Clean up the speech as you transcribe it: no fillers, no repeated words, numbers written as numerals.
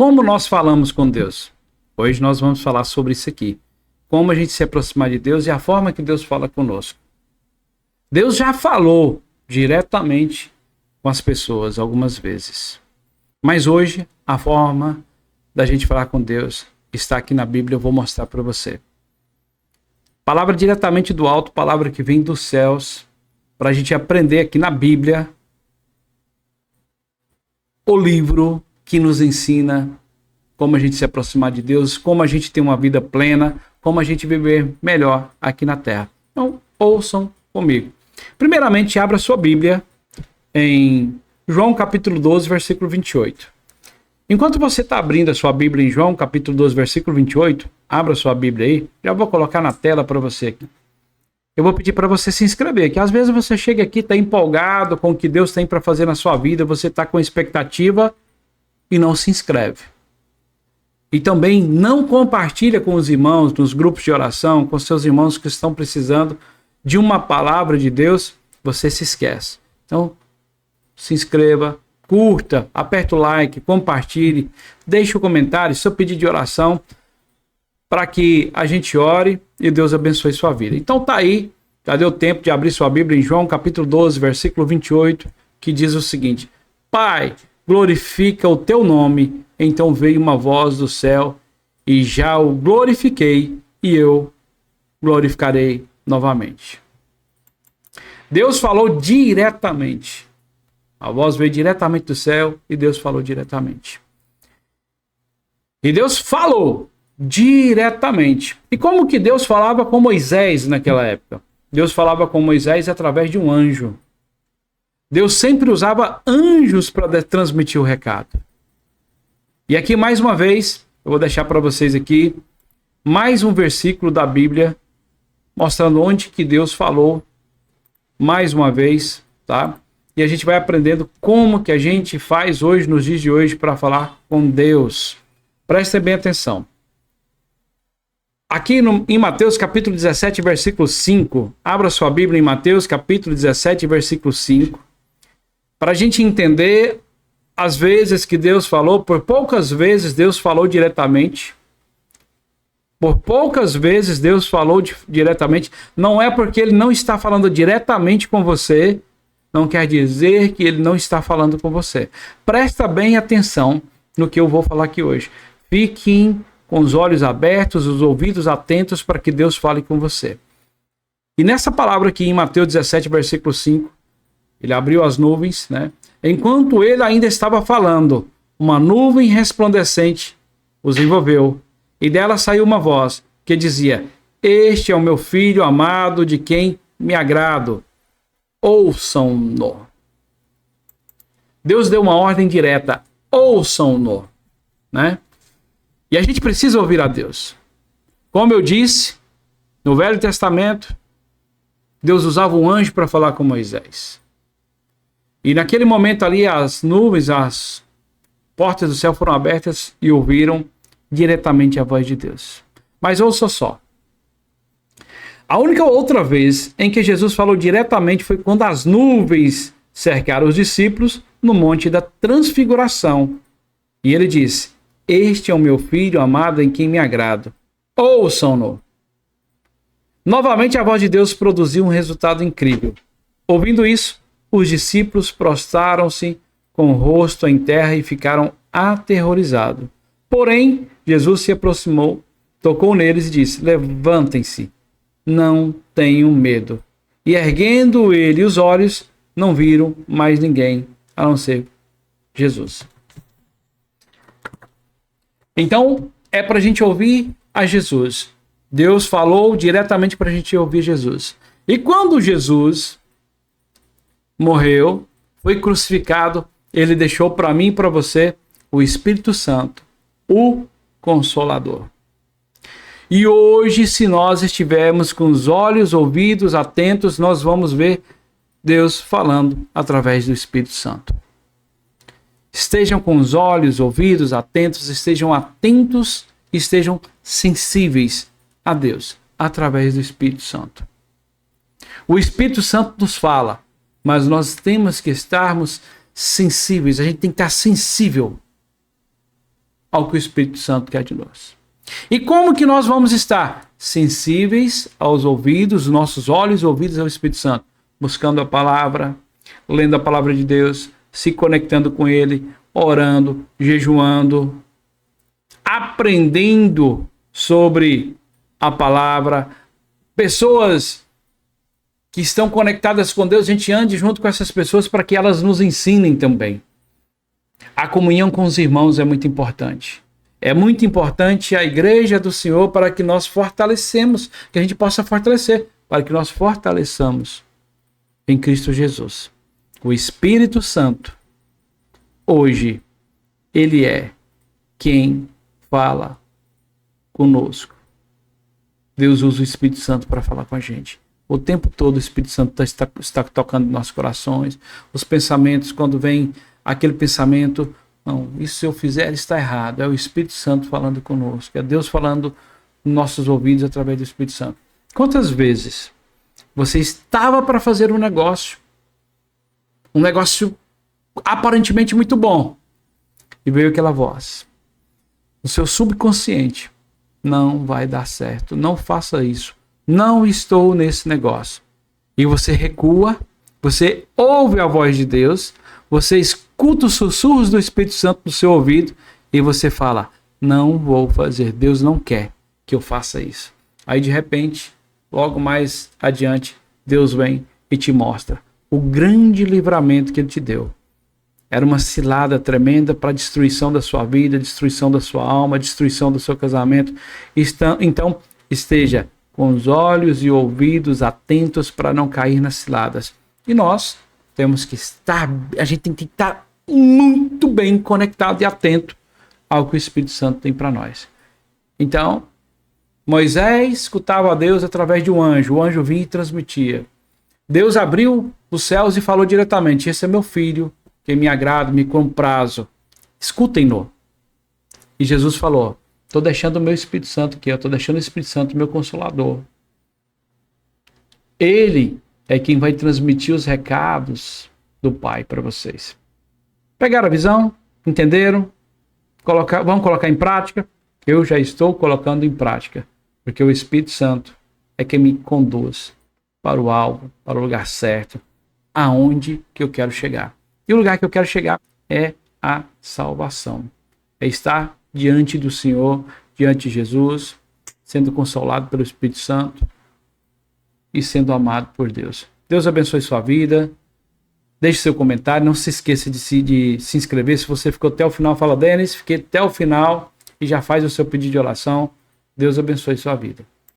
Como nós falamos com Deus? Hoje nós vamos falar sobre isso aqui. Como a gente se aproximar de Deus e a forma que Deus fala conosco. Deus já falou diretamente com as pessoas algumas vezes. Mas hoje, a forma da gente falar com Deus está aqui na Bíblia, eu vou mostrar para você. Palavra diretamente do alto, palavra que vem dos céus, para a gente aprender aqui na Bíblia o livro que nos ensina como a gente se aproximar de Deus, como a gente ter uma vida plena, como a gente viver melhor aqui na Terra. Então, ouçam comigo. Primeiramente, abra sua Bíblia em João capítulo 12, versículo 28. Enquanto você está abrindo a sua Bíblia em João capítulo 12, versículo 28, abra sua Bíblia aí, já vou colocar na tela para você aqui. Eu vou pedir para você se inscrever, que às vezes você chega aqui, está empolgado com o que Deus tem para fazer na sua vida, você está com expectativa e não se inscreve. E também não compartilha com os irmãos, nos grupos de oração, com seus irmãos que estão precisando de uma palavra de Deus, você se esquece. Então, se inscreva, curta, aperta o like, compartilhe, deixe o comentário, seu pedido de oração, para que a gente ore e Deus abençoe sua vida. Então tá aí, já deu tempo de abrir sua Bíblia em João capítulo 12, versículo 28, que diz o seguinte: Pai, glorifica o teu nome. Então veio uma voz do céu, e já o glorifiquei, e eu glorificarei novamente. Deus falou diretamente. A voz veio diretamente do céu, e Deus falou diretamente. E Deus falou diretamente. E como que Deus falava com Moisés naquela época? Deus falava com Moisés através de um anjo. Deus sempre usava anjos para transmitir o recado. E aqui mais uma vez, eu vou deixar para vocês aqui mais um versículo da Bíblia mostrando onde que Deus falou mais uma vez, tá? E a gente vai aprendendo como que a gente faz hoje, nos dias de hoje, para falar com Deus. Prestem bem atenção. Aqui em Mateus capítulo 17, versículo 5, abra sua Bíblia em Mateus capítulo 17, versículo 5, para a gente entender as vezes que Deus falou. Por poucas vezes Deus falou diretamente. Por poucas vezes Deus falou diretamente. Não é porque Ele não está falando diretamente com você, não quer dizer que Ele não está falando com você. Presta bem atenção no que eu vou falar aqui hoje. Fiquem com os olhos abertos, os ouvidos atentos para que Deus fale com você. E nessa palavra aqui em Mateus 17, versículo 5, Ele abriu as nuvens, né? Enquanto Ele ainda estava falando, uma nuvem resplandecente os envolveu, e dela saiu uma voz que dizia: Este é o meu filho amado, de quem me agrado. Ouçam-no. Deus deu uma ordem direta: ouçam-no, né? E a gente precisa ouvir a Deus. Como eu disse, no Velho Testamento, Deus usava um anjo para falar com Moisés. E naquele momento ali, as nuvens, as portas do céu foram abertas e ouviram diretamente a voz de Deus. Mas ouça só. A única outra vez em que Jesus falou diretamente foi quando as nuvens cercaram os discípulos no Monte da Transfiguração. E Ele disse: Este é o meu filho amado, em quem me agrado. Ouçam-no. Novamente a voz de Deus produziu um resultado incrível. Ouvindo isso, os discípulos prostraram-se com o rosto em terra e ficaram aterrorizados. Porém, Jesus se aproximou, tocou neles e disse: Levantem-se, não tenham medo. E erguendo ele os olhos, não viram mais ninguém, a não ser Jesus. Então, é para a gente ouvir a Jesus. Deus falou diretamente para a gente ouvir Jesus. E quando Jesus morreu, foi crucificado, Ele deixou para mim e para você o Espírito Santo, o Consolador. E hoje, se nós estivermos com os olhos, ouvidos atentos, nós vamos ver Deus falando através do Espírito Santo. Estejam com os olhos, ouvidos atentos, estejam atentos, estejam sensíveis a Deus através do Espírito Santo. O Espírito Santo nos fala, mas nós temos que estarmos sensíveis, a gente tem que estar sensível ao que o Espírito Santo quer de nós. E como que nós vamos estar? Sensíveis aos ouvidos, nossos olhos ouvidos ao Espírito Santo, buscando a palavra, lendo a palavra de Deus, se conectando com Ele, orando, jejuando, aprendendo sobre a palavra. Pessoas que estão conectadas com Deus, a gente ande junto com essas pessoas para que elas nos ensinem também. A comunhão com os irmãos é muito importante. É muito importante a igreja do Senhor para que nós fortalecemos, que a gente possa fortalecer, para que nós fortaleçamos em Cristo Jesus. O Espírito Santo, hoje, ele é quem fala conosco. Deus usa o Espírito Santo para falar com a gente. O tempo todo o Espírito Santo está tocando nossos corações. Os pensamentos, quando vem aquele pensamento, não, isso se eu fizer está errado. É o Espírito Santo falando conosco. É Deus falando nos nossos ouvidos através do Espírito Santo. Quantas vezes você estava para fazer um negócio aparentemente muito bom, e veio aquela voz no seu subconsciente: não vai dar certo, não faça isso, não estou nesse negócio. E você recua, você ouve a voz de Deus, você escuta os sussurros do Espírito Santo no seu ouvido e você fala: não vou fazer, Deus não quer que eu faça isso. Aí de repente, logo mais adiante, Deus vem e te mostra o grande livramento que Ele te deu. Era uma cilada tremenda para a destruição da sua vida, destruição da sua alma, destruição do seu casamento. Então, esteja com os olhos e ouvidos atentos para não cair nas ciladas. E nós temos que a gente tem que estar muito bem conectado e atento ao que o Espírito Santo tem para nós. Então, Moisés escutava a Deus através de um anjo. O anjo vinha e transmitia. Deus abriu os céus e falou diretamente: esse é meu filho, que me agrada, me comprazo. Escutem-no. E Jesus falou: estou deixando o meu Espírito Santo aqui, eu estou deixando o Espírito Santo, meu Consolador. Ele é quem vai transmitir os recados do Pai para vocês. Pegaram a visão? Entenderam? Vamos colocar em prática? Eu já estou colocando em prática, porque o Espírito Santo é quem me conduz para o alvo, para o lugar certo, aonde que eu quero chegar. E o lugar que eu quero chegar é a salvação. É estar diante do Senhor, diante de Jesus, sendo consolado pelo Espírito Santo e sendo amado por Deus. Deus abençoe sua vida. Deixe seu comentário. Não se esqueça de se inscrever. Se você ficou até o final, fala: Denis, fiquei até o final, e já faz o seu pedido de oração. Deus abençoe sua vida.